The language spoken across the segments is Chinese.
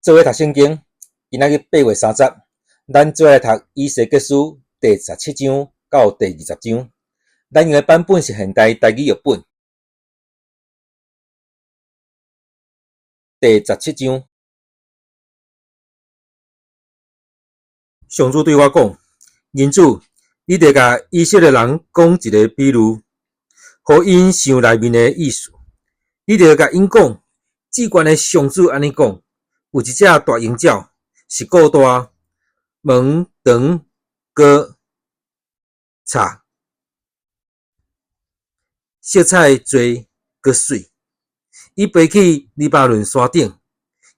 做伙读圣经，今仔日8月30，咱做伙来读以西结书第17章到第20章。咱用的版本是现代台语译本。第17章，上主对我讲：人子，你得甲以色列人讲一个比喻，互因想内面的意思。你得甲因讲，至悬的上主安尼讲：有一只大鹰鸟，是够大，毛长高长，色彩多阁水。伊飞去黎巴嫩山顶，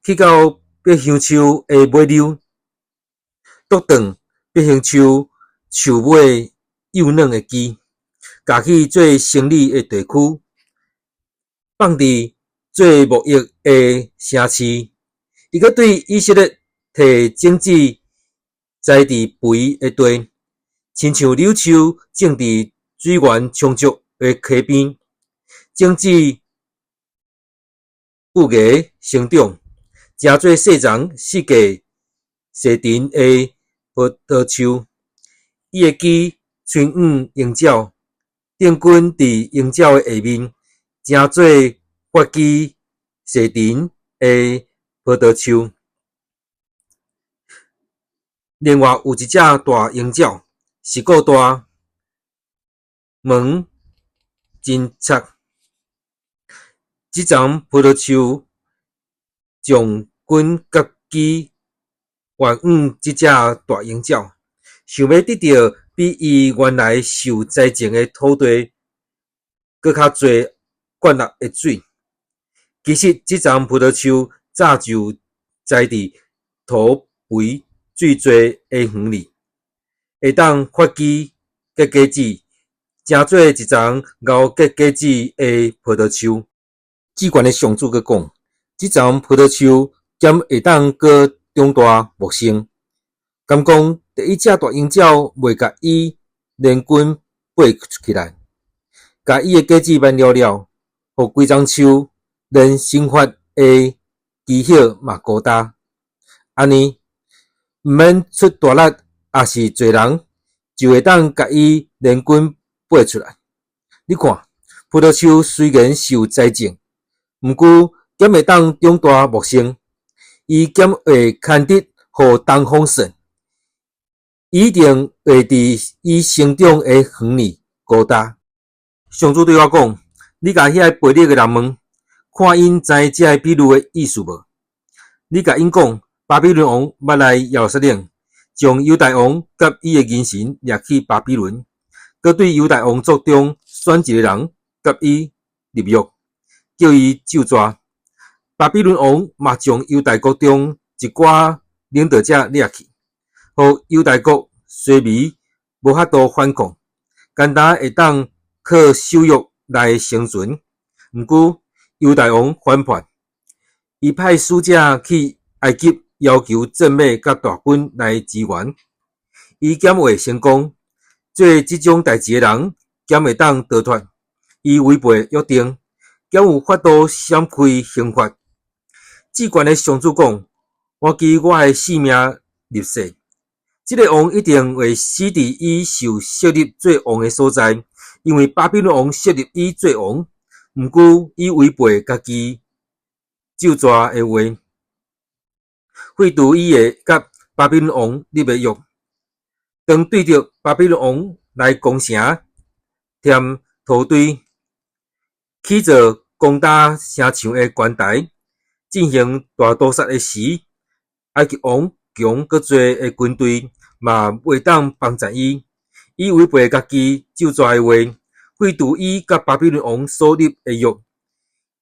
去到别香树的尾溜，倒转别香树树尾幼嫩的枝，架去做生理的地区，放伫做沐浴的城市。伊阁对以色列摕种子栽伫肥的地，亲像柳树种伫水源充足的溪边，种子不芽生长，诚做细丛四界细陈的葡萄树。伊的枝伸往鹰鸟，定根伫鹰鸟的下面，诚做发枝细陈的葡萄树。另外有一只大鹰鸟，是够大，毛真长。这丛葡萄树将根甲枝换往这只大鹰鸟，想要得到比伊原来受栽种的土地搁较侪灌入的水。其实这丛葡萄树早就栽伫土肥水多的园里，会当发枝结果子，诚做一丛熬结果子的葡萄树。至悬的上主阁讲，这丛葡萄树兼会当搁长大茂盛。敢讲第一只大鹰鸟袂甲伊连根拔起来，甲伊的果子挽了了，互规丛树连生发的枝叶嘛孤单。安尼，毋免出大力，也是侪人就会当甲伊连根拔出来。你看，葡萄树虽然受栽种，毋过兼会当长大茂盛，伊兼会牵得互东风顺，伊一定会伫伊生长的园里孤单。上主对我讲：你甲遐培力的人问，看因知这比喻的意思无？你甲因讲，巴比伦王捌来耶路撒冷，将犹大王甲伊的元神掠去巴比伦，搁对犹大王族中选一个人甲伊立约，叫伊咒詛。巴比伦王嘛将犹大国中一寡领导者掠去，互犹大国衰微，无法度反抗，简单会当靠守约来生存。毋过犹大王反叛，伊派使者去埃及要求正美甲大军来支援。伊减会成功，做这种代志的人减会当逃脱。伊违背约定，减有法度闪开刑罚。至悬的上主讲：我记我的性命立誓，这个王一定会死伫伊受设立做王的所在，因为巴比伦王设立伊做王，毋过伊违背家己咒詛的话，废除伊的甲巴比伦王立的约。当对着巴比伦王来攻城，添土堆，起造攻打城墙的悬台，进行大屠杀的时，埃及王强搁侪的军队嘛袂当帮助伊。伊违背家己咒詛的话，废除伊甲巴比伦王所立的约。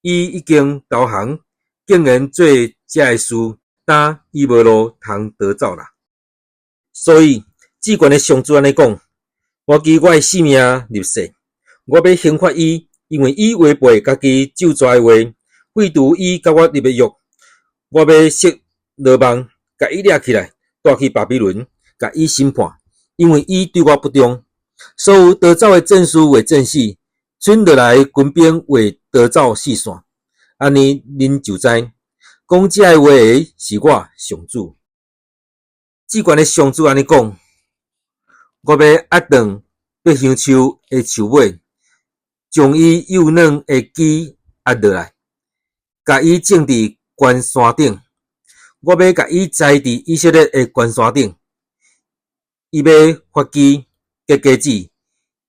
伊已经投降，竟然做这的事，但伊无路通逃走啦。所以至悬的上主安尼讲：我记我的性命立誓，我要刑罚伊，因为伊违背家己咒詛的话，废除伊甲我立的约。我要设罗网，甲伊掠起来，带去巴比伦，甲伊审判，因为伊对我不忠。所有逃走的战士为战死，剩落来军兵为逃走四散。安尼恁就知，讲这个话的是我上主。至悬的上主安尼讲，我要压断百香树的树尾，将伊幼嫩的枝压落来，甲伊种伫悬山顶。我要甲伊栽伫以色列的悬山顶，伊要发枝结果子，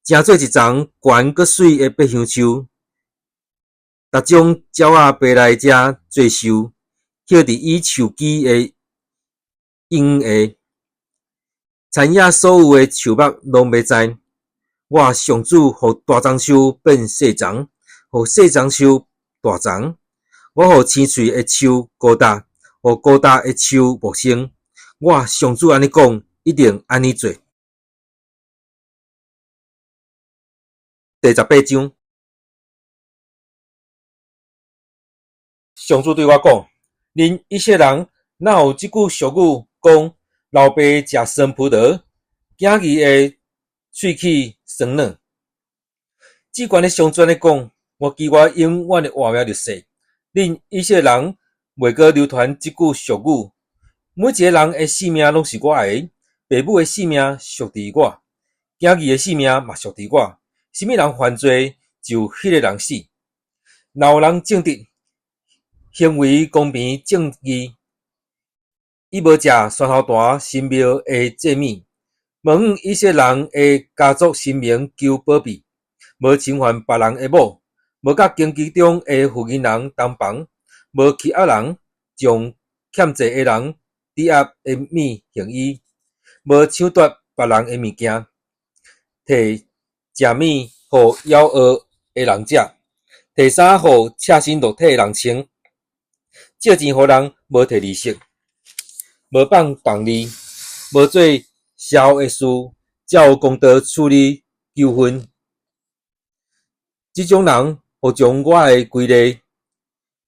成做一丛悬搁水的百香树。逐种鸟仔飞来遮做寿，歇伫伊树枝的荫下。田野所有的树木拢要知，我上主互大樟树变细丛，互细丛树大丛。我互青翠的树高大，互高大的树茂盛。我上主安尼讲，一定安尼做。第18章，上主对我讲：恁以色列人哪有即句俗语讲？老爸食酸葡萄，囝儿的喙齿酸软。至悬的上主安尼讲：我记我永远的活命入世，恁以色列人袂阁流传即句俗语。每一个人的性命拢是我的，爸母的性命属伫我，囝儿的性命嘛属伫我。什么人犯罪，就迄个人死。若有人正直，行为公平正义，伊无食山头大神庙的祭物，问以色列人的家族神明求保庇，无侵犯别人的某，无甲经济中的富人人同房，无欺压人，将欠债的人抵押的物还伊，无抢夺别人的物件，摕食物互枵饿的人食，摕衫互赤身裸体的人穿，借钱互人无摕利息。无放重利，无做邪恶的事，才有公道处理纠纷。这种人，互将我的规例，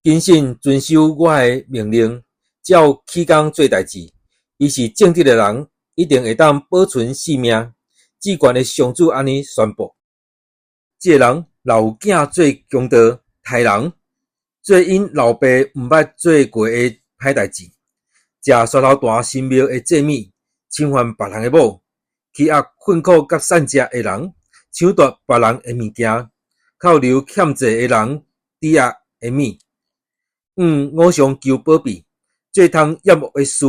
谨慎遵守我的命令，才有起工做代志。伊是正直的人，一定会当保存性命。至悬的上主安尼宣布：这个人若有囝做强盗、杀人，做因老爸毋捌做过的歹代志。食山头大神庙的祭物，侵犯别人的某，欺压困苦甲善食的人，抢夺别人的物件，扣留欠债的人抵押的物，偶像求保庇，做通业务的事，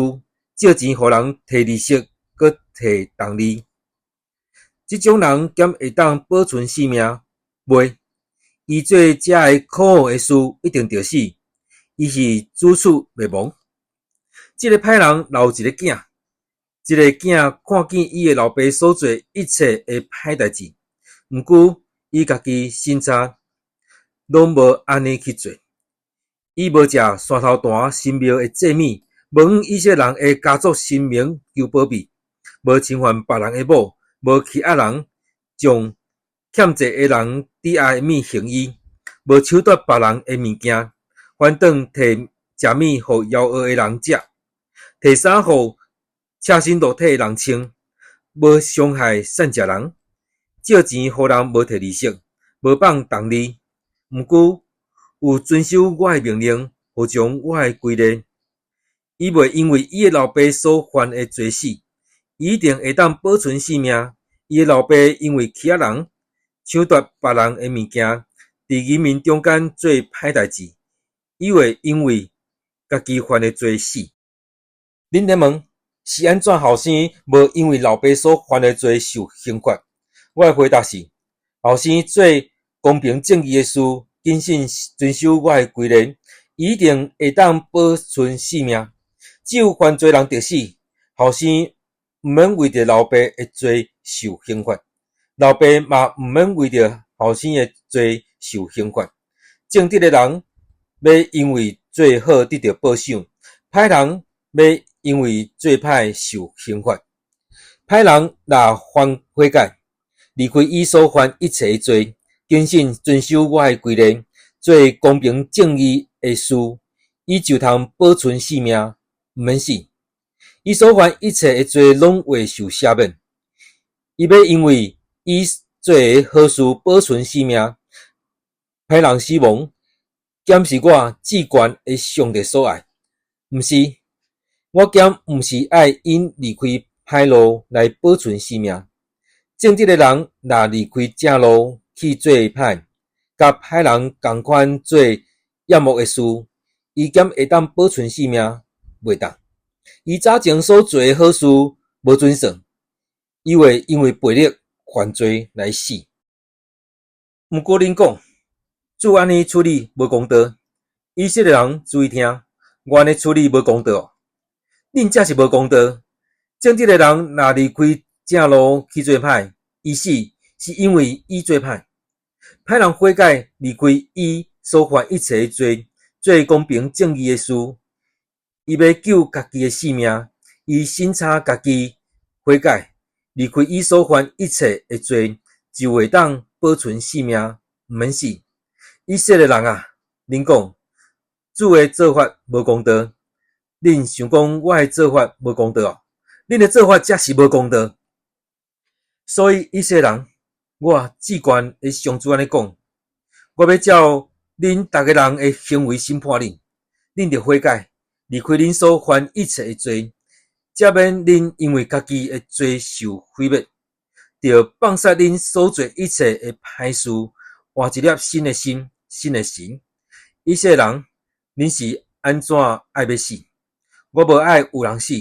借钱互人摕利息，搁摕重利。这种人兼会当保存性命，袂，伊做这个可恶的事，一定着死。伊是主处灭亡。这个歹人留一个囝，这个囝看见伊的老爸所做一切的歹代志，毋过伊家己审查，拢无安尼去做。伊无食山头大神庙的祭物，问以色列人的家族神明求保庇，无侵犯别人的某，无欺压人，将欠债的人抵押的物还伊，无抢夺别人的物件，反倒摕食物互枵饿的人食。摕衫互赤身裸体的人穿，无伤害善食人，借钱互人无摕利息，无放重利，毋过有遵守我的命令，互将我的规例。伊袂因为伊的老爸所犯的罪死，伊一定会当保存性命。伊的老爸因为欺压人，抢夺别人的物件，伫人民中间做歹代志，伊会因为家己犯的罪死。恁咧问是安怎后生无因为老爸所犯的罪受刑罚？我的回答是：后生做公平正义的事，谨慎遵守我的规例，一定会当保存性命。只有犯罪人得死，后生毋免为着老爸的罪受刑罚，老爸嘛毋免为着后生的罪受刑罚。正直的人要因为做好得到报赏，歹人要因为做歹受刑罚。歹人若犯悔改，离开伊所犯一切的罪，谨慎遵守我的规例，做公平正义的事，伊就通保存性命，毋免死。伊所犯一切的罪拢会受赦免。伊要因为伊做的好事保存性命。歹人死亡，减是我至悬的上帝所爱。毋是，我咸毋是爱因离开歹路来保存性命。正直的人若离开正路去做歹，甲歹人共款做厌恶的事，伊咸会当保存性命？袂当。伊早前所做的好事无准算，伊会因为悖逆犯罪来死。毋过恁讲，主安尼处理无公道，以色列人注意听，我安尼处理无公道哦。恁才是无公道。正直的人若离开正路去做歹，伊死是因为伊做歹。歹人悔改离开伊所犯一切的罪，做公平正义的事，伊要救家己的性命，伊审查家己悔改，离开伊所犯一切的罪，就会当保存性命，毋免死。以色列人啊，恁讲主的做法无公道，恁想讲我的做法无公道哦？恁的做法才是无公道。所以以色列人，我至关的上主安尼讲，我要照恁逐个人的行为审判恁，恁着悔改，离开恁所犯一切的罪，才免恁因为家己的罪受毁灭，着放下恁所做一切的歹事，换一粒新的心，新的神。以色列人，恁是安怎爱要死？我无爱有人死，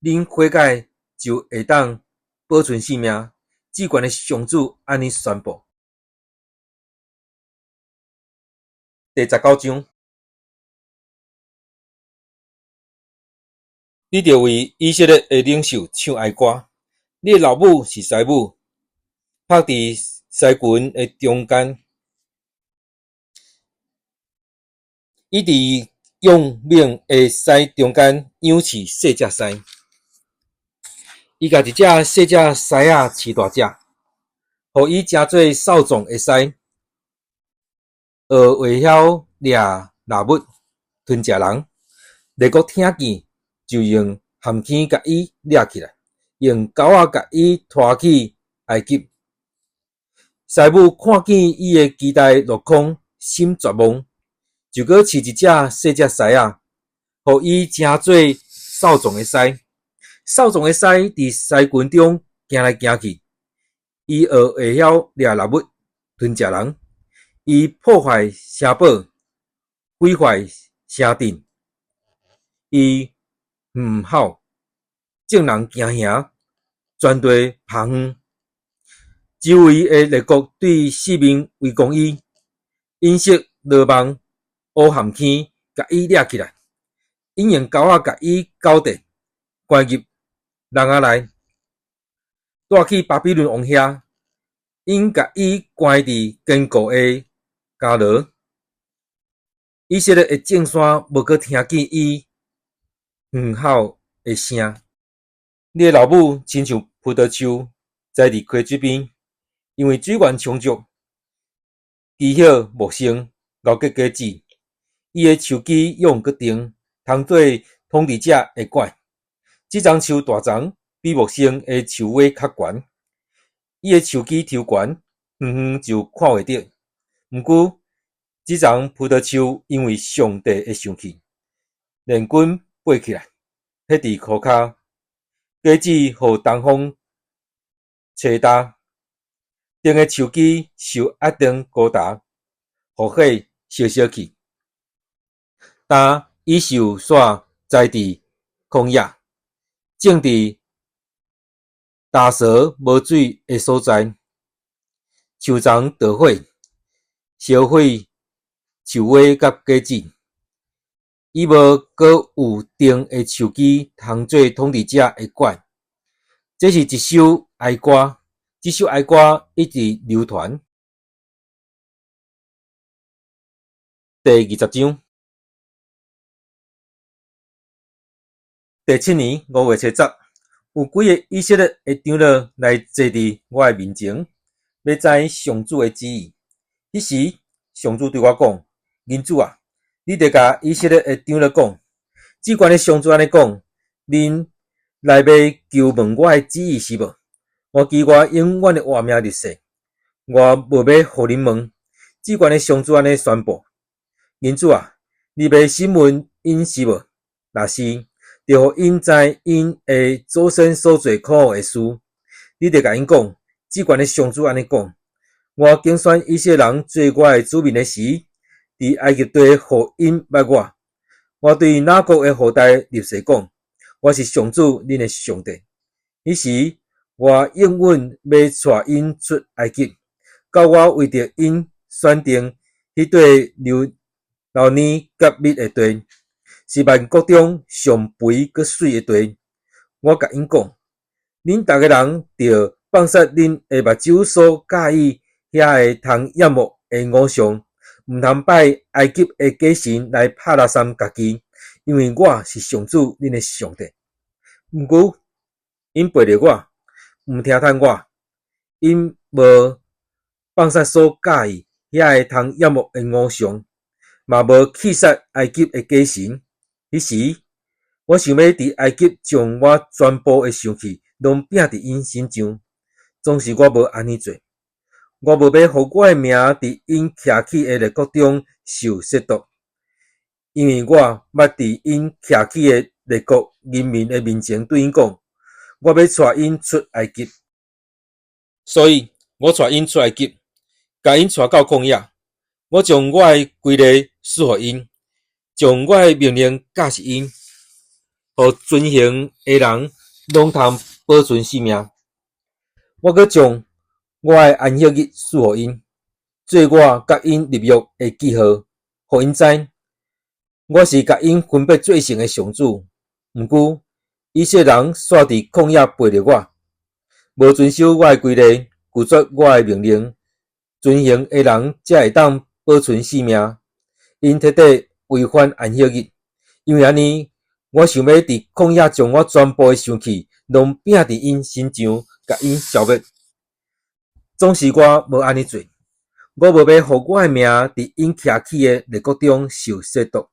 恁悔改就会当保存性命。至关的上主安尼宣布。第19章，你着为以色列的领袖唱哀歌。你的老母是师母，拍伫狮群的中间，伊伫用命的狮中间养饲细只狮。伊甲一只细只狮仔饲大只，互伊诚做少壮的狮，学会晓掠猎物吞食人。列国听见，就用함坑甲伊掠起来，用钩仔甲伊拖去埃及。师母看见伊的期待落空，心绝望，就搁饲一只细只狮仔，互伊诚做少壮的狮。少壮的狮伫狮群中行来行去，伊学会晓掠猎物吞食人，伊破坏城堡，毁坏城镇，伊吼，众人惊吓，全地拍远。周围的列国对性命围攻伊，因色罗网乌함坑甲伊掠起来，因用钩仔甲伊勾结，关入人仔内，带去巴比伦王遐，因甲伊关伫坚固的监牢。以色列的众山无搁听见伊吼的声。你的老母亲像葡萄树栽伫溪水边，因为水源充足，枝叶茂盛，熬结果子。伊的树枝用决定，通做统治者的管。这丛树大丛，比木生的树尾较悬。伊的树枝抽悬，远远就看袂到。毋过，这丛葡萄树因为上帝的生气，连根爬起来，迄伫裤骹，果子互东风吹打。顶的树枝受压定高大，互火烧烧去。但伊受煞栽伫旷野，种伫大蛇无水的所在，树丛着火，烧毁树尾甲果子。伊无搁有定的树枝通做统治者的管。这是一首哀歌，这首哀歌一直流传。第20章，第7年5月初10，有几个以色列的长老来坐伫我的面前，要知上主的旨意。迄时，上主对我讲：“人子啊，你得甲以色列的长老讲，至关的上主安尼讲：恁来要求问我的旨意是无？我记我永远的活命日数，我无要互恁问。至关的上主安尼宣布：人子啊，你要审问因是无？若是，就互因知因的祖先所做可恶的事，你得甲因讲，即款的上主安尼讲：我竞选以色列人做我的子民的时，伫埃及地互因捌我。我对雅各的后代立誓讲：我是上主恁的上帝。迄时，我应允要带因出埃及，到我为着因选定迄块流年甲蜜的地，是万国中上肥阁水的地。我甲因讲：恁逐个人着放杀恁的目睭所介意遐个通仰慕的偶像，毋通拜埃及的假神来拍拉三家己，因为我是上主恁的上帝。毋过，因背着我，毋听趁我，因无放杀所介意遐个通仰慕的偶像，嘛无去杀埃及的假神。迄时，我想要伫埃及将我全部的生气拢摒伫因身上，总是我无安尼做。我无要互我的名伫因徛起的列国中受亵渎，因为我捌伫因徛起的列国人民的面前对因讲，我要带因出埃及。所以，我带因出埃及，甲因带到旷野。我将我的规例赐予因，将我的命令教示因，互遵行的人拢通保存性命。我阁将我的安息日赐予因，做我甲因立约的记号，互因知我是甲因分别做成的上主。毋过，以色列人煞伫旷野背着我，无遵守我的规例，拒绝我的命令，遵行的人才会当保存性命。因彻底违反安息日，因为安尼，我想要伫旷野将我全部的生气拢摒伫因身上，甲因消灭。总是我无安尼做，我无要互我的名伫因徛起的列国中受亵渎，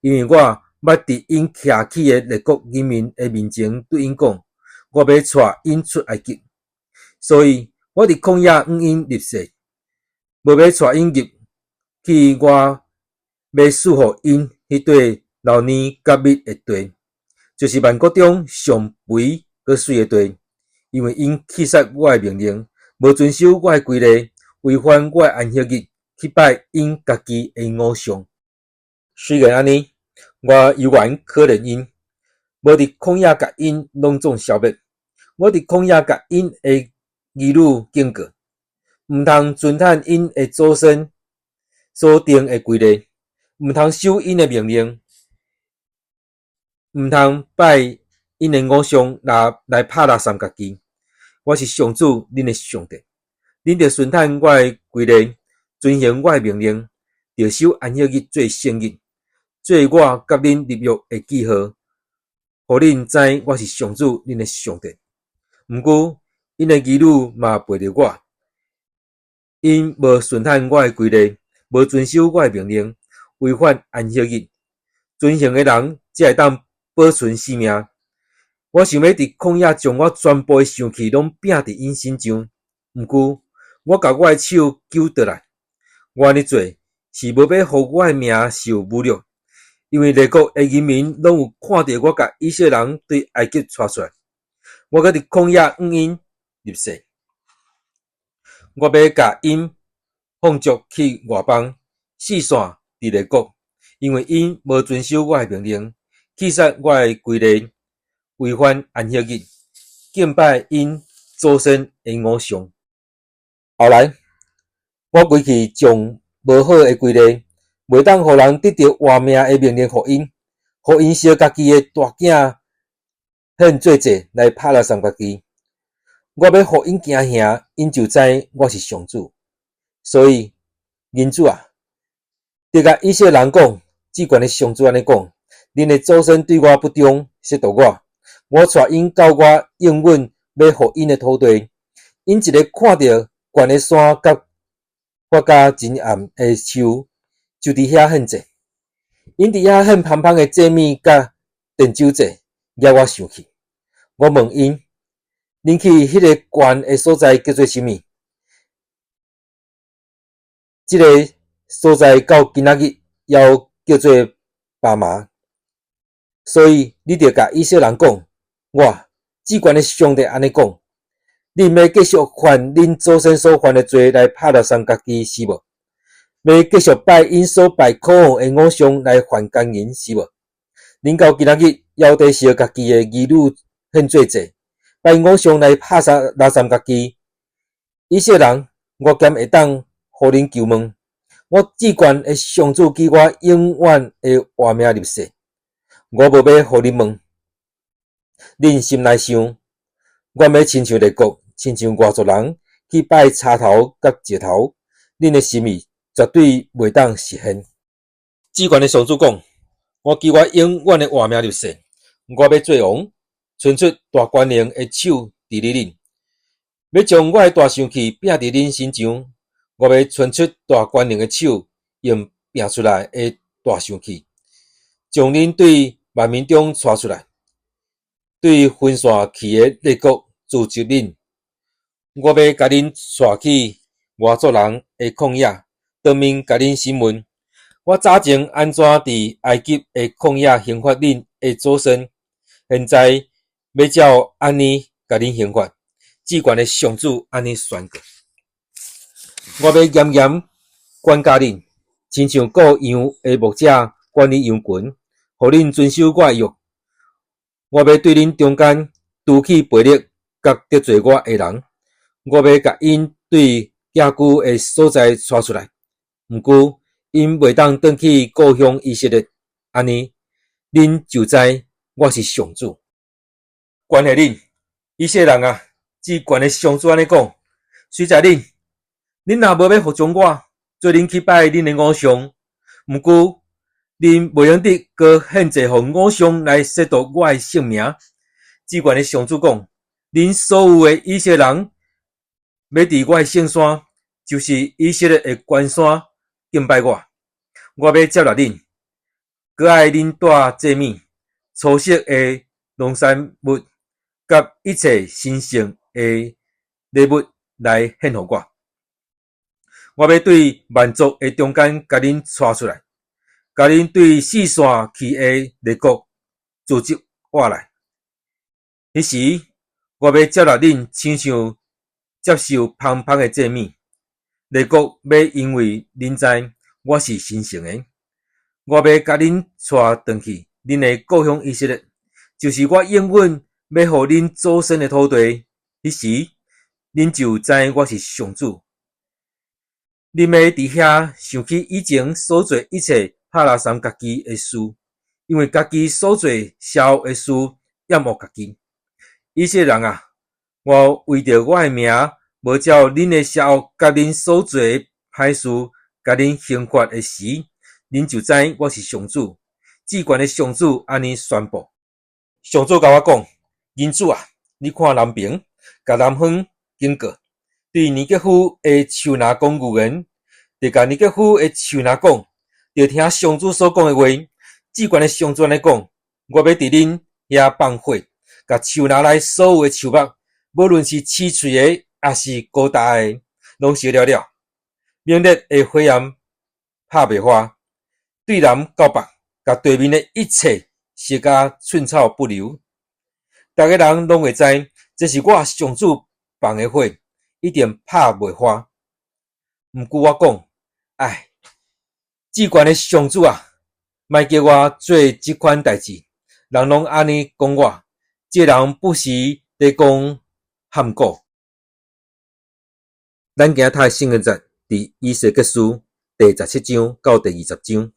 因为我捌伫因徛起的列国人民的面前对因讲，我要带因出埃及。所以，我伫旷野向因立誓，无要带因入去我要赐予因迄块流年甲蜜的地，就是万国中上肥阁水的地，因为因去杀我的命令，无遵守我的规例，违反我的安息日，去拜因家己的偶像。虽然安尼，我依然可怜因，无伫旷野甲因拢总消灭。我伫旷野甲因的儿女警告，毋通遵趁因的祖先所定的规例，毋通守因的命令，毋通拜因的偶像来拍拉三家己。我是上主恁的上帝，恁着顺趁我的规例，遵行我的命令，着守安息日做圣日，做我甲恁立约的记号，互恁知我是上主恁的上帝。毋过，因的儿女嘛背着我，因无顺趁我的规例，无遵守我的命令，违反安息日，遵行的人才会当保存性命。我想要伫旷野将我全部的生气拢摒伫因身上，毋过我甲我的手揪倒来。我安尼做是无要互我的名受侮辱，因为列国的人民拢有看到我甲以色列人对埃及带出来。我搁伫旷野向因立誓，我要甲因放逐去外邦，四散伫列国，因为因无遵守我的命令，去杀我的规例，违反安息日，敬拜因祖先的偶像。后来，我归去将无好的规例，袂当互人得到活命的命令，互因烧家己的大囝献做祭来拍拉送家己。我要互因惊吓，因就知我是上主。所以，人主啊，得甲以色列人讲，只管的上主安尼讲：恁的祖先对我不忠，亵渎我带因到我应允要互因的土地，因一个看到悬的山甲发甲真暗的树，就伫遐献祭。因伫遐献芳芳的祭物甲奠酒祭，惹我生气。我问因：恁去迄个悬的所在叫做啥物？这个所在到今仔日还叫做巴麻。所以你着甲以色列人讲，我至悬的上帝安尼讲，恁要继续犯恁祖先所犯的罪来拍落三家己是无？要继续拜因所拜可恨的偶像来还奸淫是无？恁到今仔日要地烧家己的儿女献做祭，拜偶像来拍杀拉三家己。以色列人，我兼会当互恁求问，我至悬的上主记我永远的活命立誓，我无要互恁问。恁心内想，我要亲像列国，亲像外族人去拜插头甲石头，恁的心意绝对袂当实现。至悬的上主讲，我记我永远的活命立誓，我要做王，伸出大权能的手伫你恁，要将我的大生气拼伫恁身上，我要伸出大权能的手，用拼出来的大生气，将恁对万民中带出来，对分散去的列国组织恁。我要甲恁带去外族人的旷野，当面甲恁审问，我早前安怎伫埃及的旷野刑罚恁的祖先，现在要照安尼甲恁刑罚。至悬的上主安尼宣告，我要严严管教恁，亲像顾羊的牧者管理羊群，互恁遵守我的约。我要对恁中间除去悖逆甲得罪我的人，我要甲因对寄居的所在带出来。毋过，因袂当转去故乡以色列，安尼，恁就知我是上主。关系恁，以色列人啊！至悬的上主安尼讲，虽在恁若无要服从我，做恁去拜恁的偶像，毋过恁袂用得搁献祭互偶像来亵渎我的性命。至悬的上主讲，恁所有的以色列人要伫我的圣山，就是以色列的关山敬拜我。我要接纳恁，搁爱恁带祭物、粗色的农产物，甲一切神圣的礼物来献互我。我要对万族的中间甲恁带出来，甲恁对四散去的列国组织我来。迄时，我要接纳恁，亲像接受芳芳的祭物。列国要因为恁知我是神圣的，我要甲恁带转去恁的故乡以色列，就是我永远要互恁祖先的土地。迄时，恁就知我是上主。恁要伫遐想起以前所做一切拍拉三家己的事，因为家己所做邪恶的事厌恶家己。以色列人啊，我为着我的名，无照恁的邪恶甲恁所做的歹事，甲恁刑罚的时，恁就知我是上主。至悬的上主安尼宣布。上主甲我讲：人子啊，你看南边，甲南方经过，对尼吉夫的手拿讲预言，就甲尼吉夫的手拿讲，就听上主所讲的话。至悬的上主安尼讲：我要伫恁遐放火，甲手拿来所有的树木，无论是刺喙的，还是高大的，拢烧了了。猛烈的火焰拍袂花，对南到北，甲对面的一切烧甲寸草不留。逐个人拢会知，这是我上主放的火，一定拍袂花。毋过我讲，至悬的上主啊，莫叫我做即款代志。人拢安尼讲我，这人不是在讲喊果。咱今仔读圣经节伫以西结书第17章到第20章。